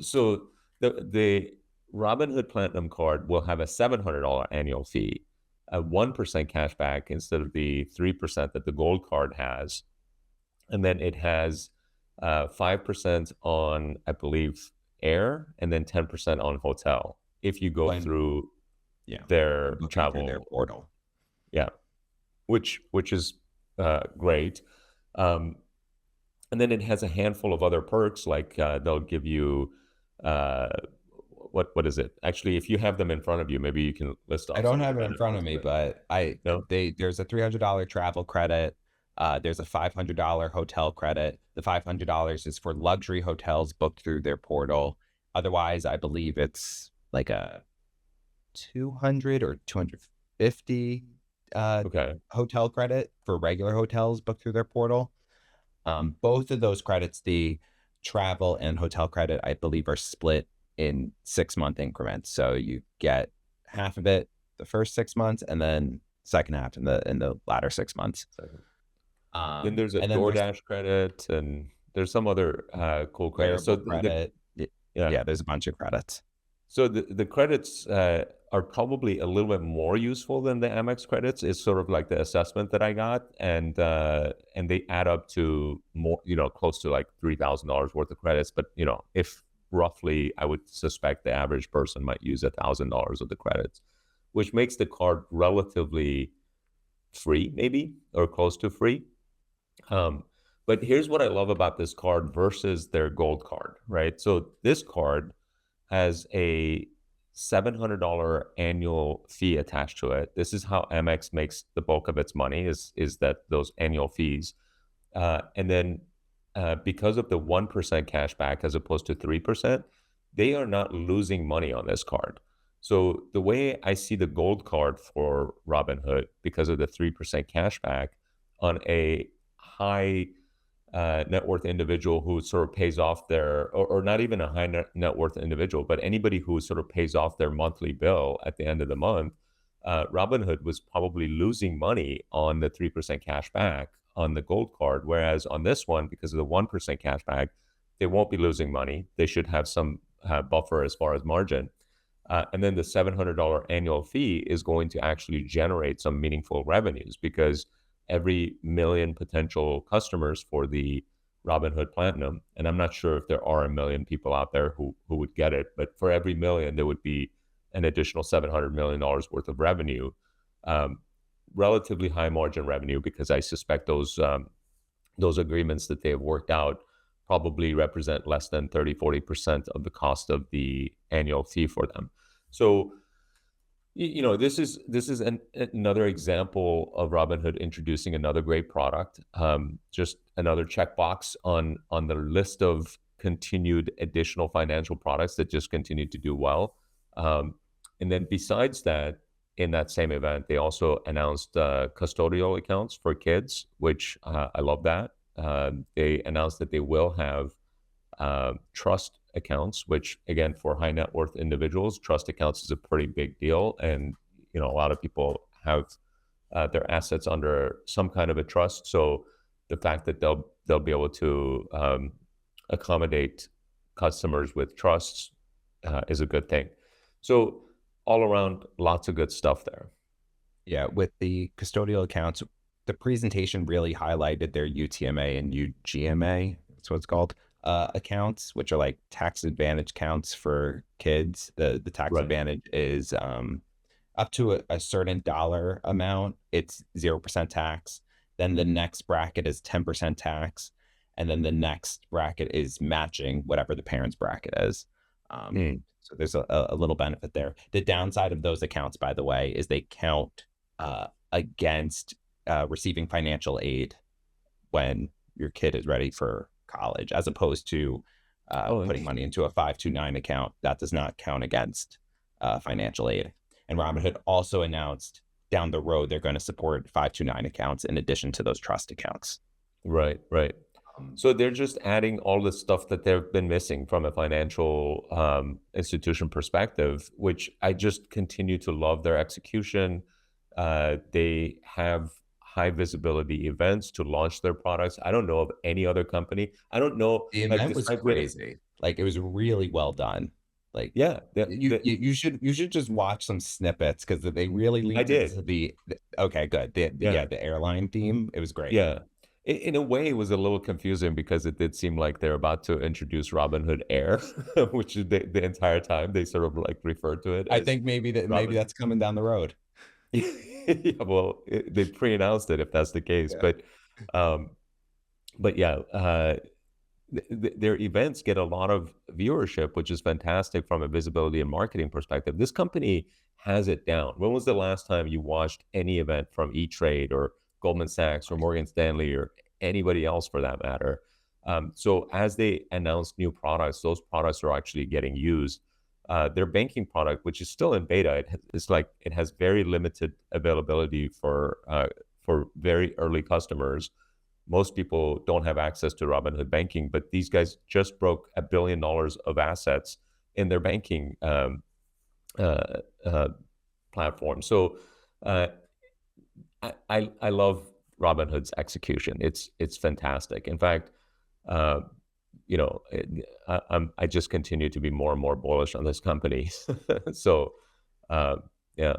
So the Robinhood Platinum card will have a $700 annual fee, a 1% cash back instead of the 3% that the gold card has. And then it has 5% on, I believe, air, and then 10% on hotel if you go When through yeah, when their booking through their travel. portal. Yeah, which is great. Um, and then it has a handful of other perks, like they'll give you uh, what is it? Actually, if you have them in front of you, maybe you can list I off don't some of the have it in front of benefits. me, But but I no, they there's a $300 travel credit. There's a $500 hotel credit. The $500 is for luxury hotels booked through their portal. Otherwise, I believe it's like a 200 or 250 okay, hotel credit for regular hotels booked through their portal. Both of those credits, the travel and hotel credit, I believe, are split in 6-month increments. So you get half of it the first 6 months, and then second half in the latter 6 months. second. Then there's a And then there's DoorDash credit, and there's some other cool credits. So wearable credit. yeah, Yeah, there's a bunch of credits. so the credits are probably a little bit more useful than the Amex credits. It's sort of like the assessment that I got, and they add up to more, close to like $3,000 worth of credits. But if roughly, I would suspect the average person might use $1,000 of the credits, which makes the card relatively free, maybe, or close to free. Um, but here's what I love about this card versus their gold card, right? So this card has a $700 annual fee attached to it. This is how Amex makes the bulk of its money, is that those annual fees. And then because of the 1% cash back as opposed to 3%, they are not losing money on this card. So the way I see the gold card for Robinhood, because of the 3% cash back on a high net worth individual who sort of pays off their, or not even a high net worth individual, but anybody who sort of pays off their monthly bill at the end of the month, Robinhood was probably losing money on the 3% cash back on the gold card. Whereas on this one, because of the 1% cash back, they won't be losing money. They should have some buffer as far as margin. And then the $700 annual fee is going to actually generate some meaningful revenues because every million potential customers for the Robinhood Platinum, and I'm not sure if there are a million people out there who would get it, but for every million, there would be an additional $700 million worth of revenue, um, relatively high margin revenue, because I suspect those agreements that they have worked out probably represent less than 30-40% of the cost of the annual fee for them. So this is another example of Robinhood introducing another great product, just another checkbox on the list of continued additional financial products that just continue to do well. Um, and then besides that, in that same event, they also announced custodial accounts for kids, which I love that. They announced that they will have trust accounts, which again, for high net worth individuals, trust accounts is a pretty big deal. And, a lot of people have their assets under some kind of a trust. So the fact that they'll be able to accommodate customers with trusts is a good thing. So all around, lots of good stuff there. Yeah, with the custodial accounts, the presentation really highlighted their UTMA and UGMA, that's what it's called, accounts, which are like tax advantage accounts for kids. The tax Right. advantage is up to a certain dollar amount, it's 0% tax. Then the next bracket is 10% tax. And then the next bracket is matching whatever the parent's bracket is. Um, Mm. so there's a little benefit there. The downside of those accounts, by the way, is they count against receiving financial aid when your kid is ready for college, as opposed to Oh, putting money interesting. into a 529 account. That does not count against financial aid. And Robinhood also announced down the road they're going to support 529 accounts in addition to those trust accounts. Right, right. Um, So they're just adding all the stuff that they've been missing from a financial institution perspective, which I just continue to love their execution. They have high visibility events to launch their products. I don't know of any other company. I don't know, the like event was besides the crazy. Like it was really well done. Like Yeah, you should just watch some snippets because they really I leaned did. into okay, good. Yeah, Yeah, the airline theme. It was great. yeah. In a way, it was a little confusing because it did seem like they're about to introduce Robinhood Air, which is the entire time they sort of like referred to it I as think maybe Robin. that's coming down the road. Yeah, well, they pre-announced it if that's the case, Yeah. um, but yeah, their events get a lot of viewership, which is fantastic from a visibility and marketing perspective. This company has it down. When was the last time you watched any event from E-Trade or Goldman Sachs or Morgan Stanley or anybody else for that matter? So as they announce new products, those products are actually getting used. Their banking product, which is still in beta, it's like it has very limited availability for very early customers. Most people don't have access to Robinhood banking, but these guys just broke $1 billion of assets in their banking uh, uh, platform. So uh, I love Robinhood's execution. It's fantastic. In fact, uh, I just continue to be more and more bullish on this company. So uh, yeah,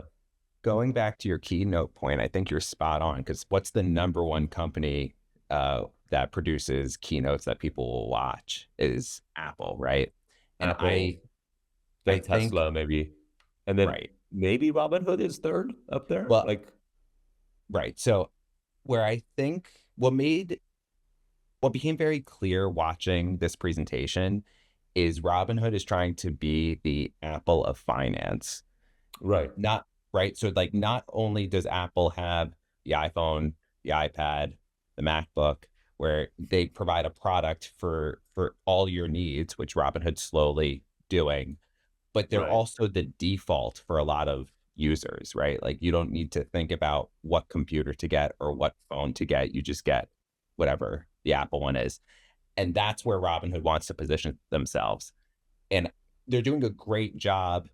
Going back to your keynote point, I think you're spot on because what's the number one company that produces keynotes that people will watch is Apple, right? And Apple, I then think Tesla maybe, and then right. maybe Robinhood is third up there. Well, Like right. So where I think what became very clear watching this presentation is Robinhood is trying to be the Apple of finance. right, Not right. So like not only does Apple have the iPhone, the iPad, the MacBook, where they provide a product for all your needs, which Robinhood's slowly doing, but they're right. also the default for a lot of users, right? Like you don't need to think about what computer to get or what phone to get. You just get whatever the Apple one is. And that's where Robinhood wants to position themselves. And they're doing a great job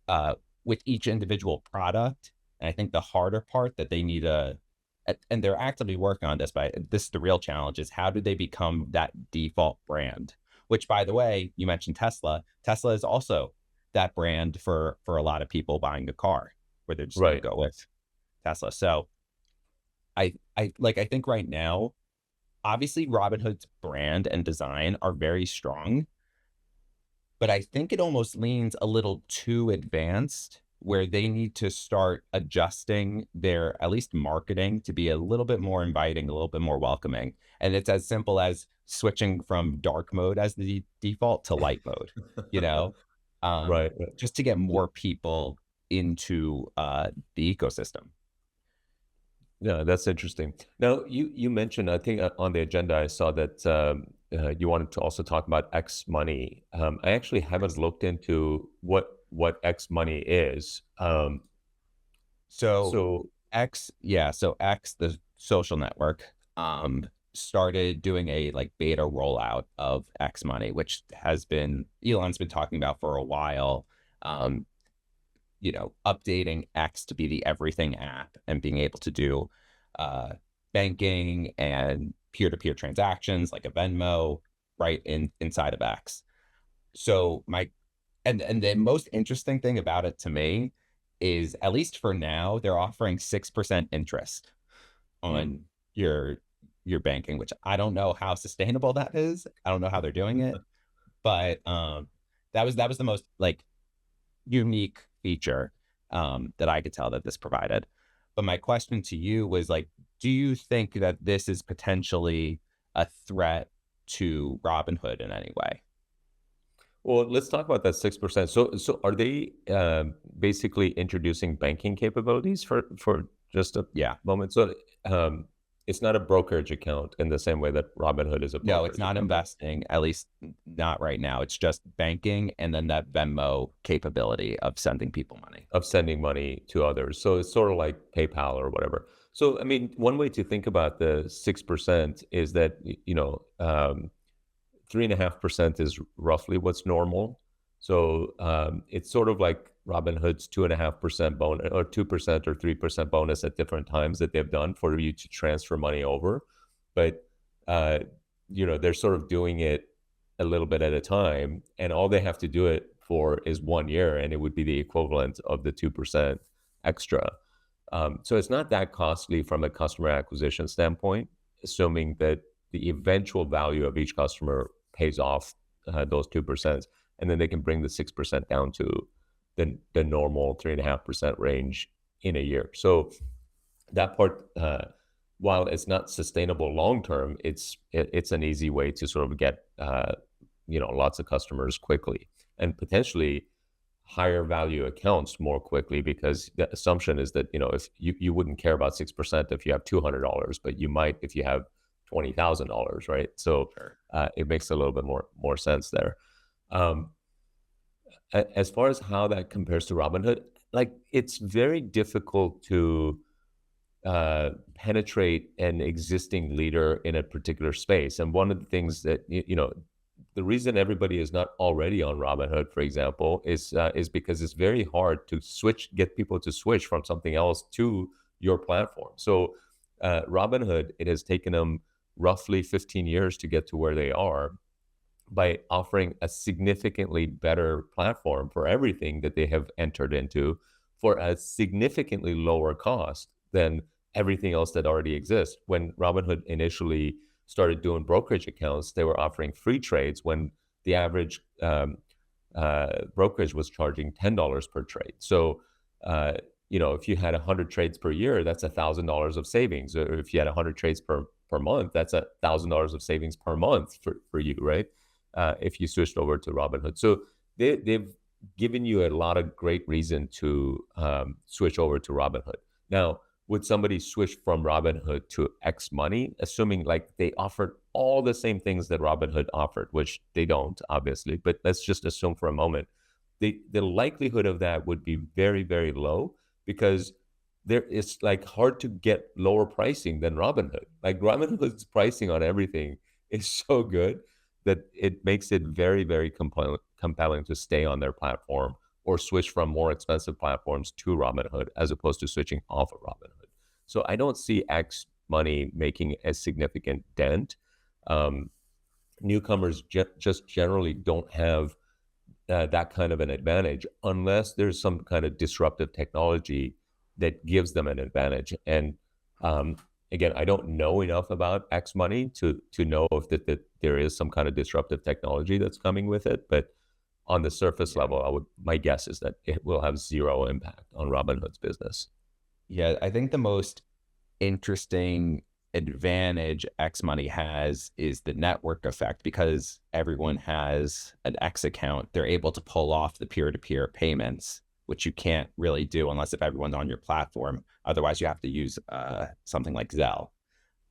uh, with each individual product. And I think the harder part that they need and they're actively working on this, but this is the real challenge is how do they become that default brand? Which, by the way, you mentioned Tesla. Tesla is also that brand for a lot of people buying a car, where they're just going to Right. go with Tesla. So I think right now, obviously, Robinhood's brand and design are very strong, but I think it almost leans a little too advanced where they need to start adjusting their at least marketing to be a little bit more inviting, a little bit more welcoming. And it's as simple as switching from dark mode as the default to light mode, you know, um, Right, right. just to get Yeah, more people into the ecosystem. yeah, that's interesting. Now, you mentioned, I think on the agenda, I saw that you wanted to also talk about X money. I actually haven't Yes. looked into what X money is. So So So X, the social network, started doing a like beta rollout of X Money, which has been Elon's been talking about for a while. Um, updating X to be the everything app and being able to do uh, banking and peer-to-peer transactions like a Venmo right inside of X. So and the most interesting thing about it to me is at least for now they're offering 6% interest hmm. on your banking, which I don't know how sustainable that is. I don't know how they're doing it, but that was the most like unique feature that I could tell that this provided. But my question to you was like, do you think that this is potentially a threat to Robinhood in any way? Well, let's talk about that 6%. So are they basically introducing banking capabilities for just a Yeah. moment? So um, it's not a brokerage account in the same way that Robinhood is a No, it's brokerage not account, right? investing, at least not right now. It's just banking and then that Venmo capability of sending people money. Of sending money to others. So it's sort of like PayPal or whatever. So I mean, one way to think about the 6% is that 3.5% is roughly what's normal. So it's sort of like Robinhood's 2.5% bonus or 2% or 3% bonus at different times that they've done for you to transfer money over. But they're sort of doing it a little bit at a time, and all they have to do it for is 1 year, and it would be the equivalent of the 2% extra. So it's not that costly from a customer acquisition standpoint, assuming that the eventual value of each customer pays off those 2%, and then they can bring the 6% down to the normal 3.5% range in a year. So that part, while it's not sustainable long term, it's an easy way to sort of get lots of customers quickly, and potentially higher value accounts more quickly, because the assumption is that if you wouldn't care about 6% if you have $200, but you might if you have $20,000, right? So Sure. it makes a little bit more sense there. Um, as far as how that compares to Robinhood, like, it's very difficult to penetrate an existing leader in a particular space. And one of the things that the reason everybody is not already on Robinhood, for example, is because it's very hard to get people to switch from something else to your platform. So Robinhood, it has taken them roughly 15 years to get to where they are by offering a significantly better platform for everything that they have entered into for a significantly lower cost than everything else that already exists. When Robinhood initially started doing brokerage accounts, they were offering free trades when the average brokerage was charging $10 per trade. So, if you had 100 trades per year, that's $1,000 of savings. Or if you had 100 trades per month, that's $1,000 of savings per month for you, right? If you switched over to Robinhood. So they've given you a lot of great reason to switch over to Robinhood. Now, would somebody switch from Robinhood to X Money, assuming like they offered all the same things that Robinhood offered, which they don't, obviously, but let's just assume for a moment, the likelihood of that would be very, very low, because it's like hard to get lower pricing than Robinhood. Like, Robinhood's pricing on everything is so good that it makes it very, very compelling to stay on their platform or switch from more expensive platforms to Robinhood, as opposed to switching off of Robinhood. So I don't see X Money making a significant dent. Newcomers just generally don't have that kind of an advantage unless there's some kind of disruptive technology that gives them an advantage. And again, I don't know enough about X Money to know if that there is some kind of disruptive technology that's coming with it. But on the surface level, my guess is that it will have zero impact on Robinhood's business. Yeah, I think the most interesting advantage X Money has is the network effect, because everyone has an X account. They're able to pull off the peer-to-peer payments, which you can't really do unless if everyone's on your platform. Otherwise, you have to use something like Zelle.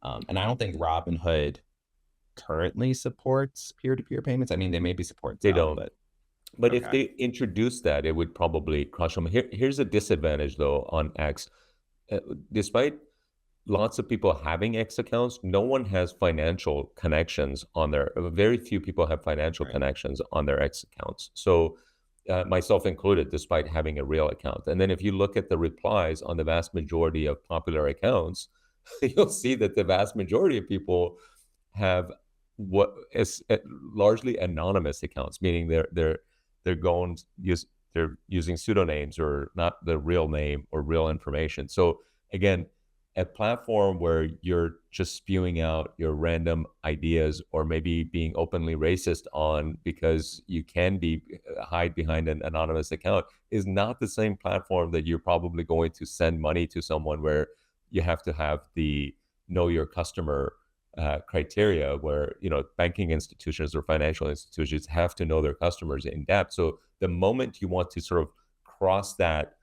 And I don't think Robinhood currently supports peer-to-peer payments. I mean, they maybe support Zelle, They don't. But if okay. they introduce that, it would probably crush them. Here's a disadvantage, though, on X. Despite lots of people having X accounts, no one has financial connections on their, very few people have financial connections on their X accounts. So myself included, despite having a real account. And then if you look at the replies on the vast majority of popular accounts, you'll see that the vast majority of people have what is largely anonymous accounts, meaning they're using pseudonyms or not the real name or real information. So again, a platform where you're just spewing out your random ideas, or maybe being openly racist on because you can hide behind an anonymous account, is not the same platform that you're probably going to send money to someone, where you have to have the know your customer criteria, where banking institutions or financial institutions have to know their customers in depth. So the moment you want to sort of cross that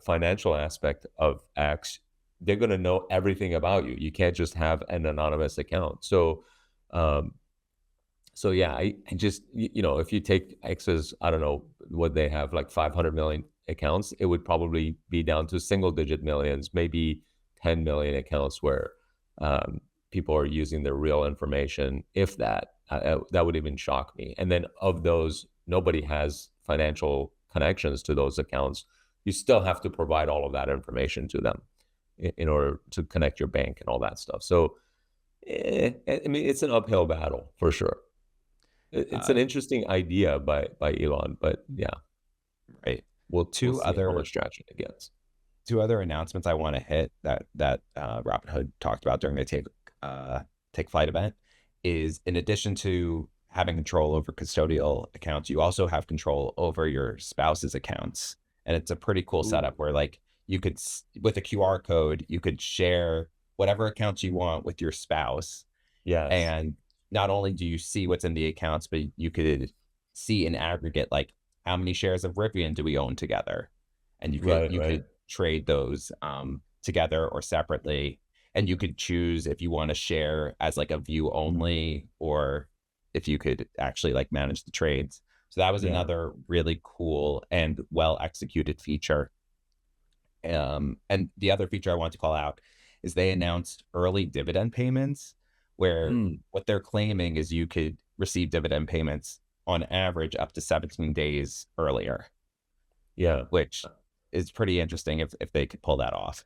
financial aspect of X, they're going to know everything about you. You can't just have an anonymous account. So yeah, I just, if you take X's, I don't know what they have, like 500 million accounts, it would probably be down to single digit millions, maybe 10 million accounts where people are using their real information. If that would even shock me. And then of those, nobody has financial connections to those accounts. You still have to provide all of that information to them in order to connect your bank and all that stuff. So, I mean, it's an uphill battle for sure. It's Uh, an interesting idea by Elon, but yeah, right. we'll Two see how other much traction it gets. two other announcements I want to hit that Robinhood talked about during the take flight event is, in addition to having control over custodial accounts, you also have control over your spouse's accounts, and it's a pretty cool setup Ooh, where like you could with a QR code you could share whatever accounts you want with your spouse, yes, and not only do you see what's in the accounts, but you could see in aggregate like how many shares of Rivian do we own together, and right, you right, could trade those together or separately, and you could choose if you want to share as like a view only or if you could actually like manage the trades. So that was yeah. another really cool and well executed feature. And the other feature I want to call out is they announced early dividend payments, where Mm, what they're claiming is you could receive dividend payments on average up to 17 days earlier, yeah. which is pretty interesting if they could pull that off.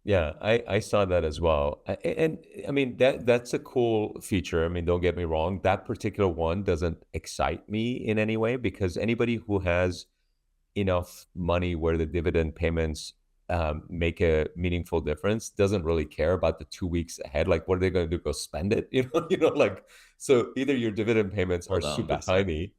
Yeah, I saw that as well. And I mean that's a cool feature. I mean, don't get me wrong, that particular one doesn't excite me in any way because anybody who has enough money where the dividend payments make a meaningful difference doesn't really care about the 2 weeks ahead. Like, what are they going to do? Go spend it? Like so. Either your dividend payments Well, are they'll super invest it. tiny.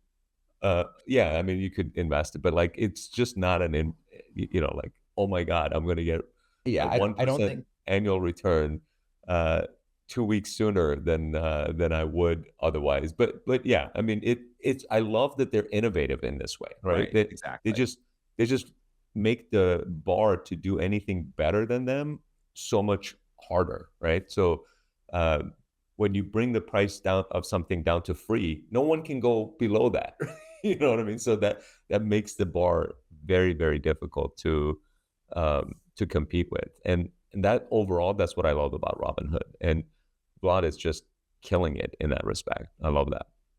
Yeah, I mean, you could invest it, but like, it's just not like, oh my God, I'm going to get Yeah, a I don't 1% think. annual return uh 2 weeks sooner than I would otherwise. But yeah, I mean it's I love that they're innovative in this way, right? Right, That they exactly. just they just make the bar to do anything better than them so much harder, right? So uh, when you bring the price down of something down to free, no one can go below that. You know what I mean? So that makes the bar very, very difficult to compete with. And that overall, that's what I love about Robinhood. And Vlad is just killing it in that respect. I love that.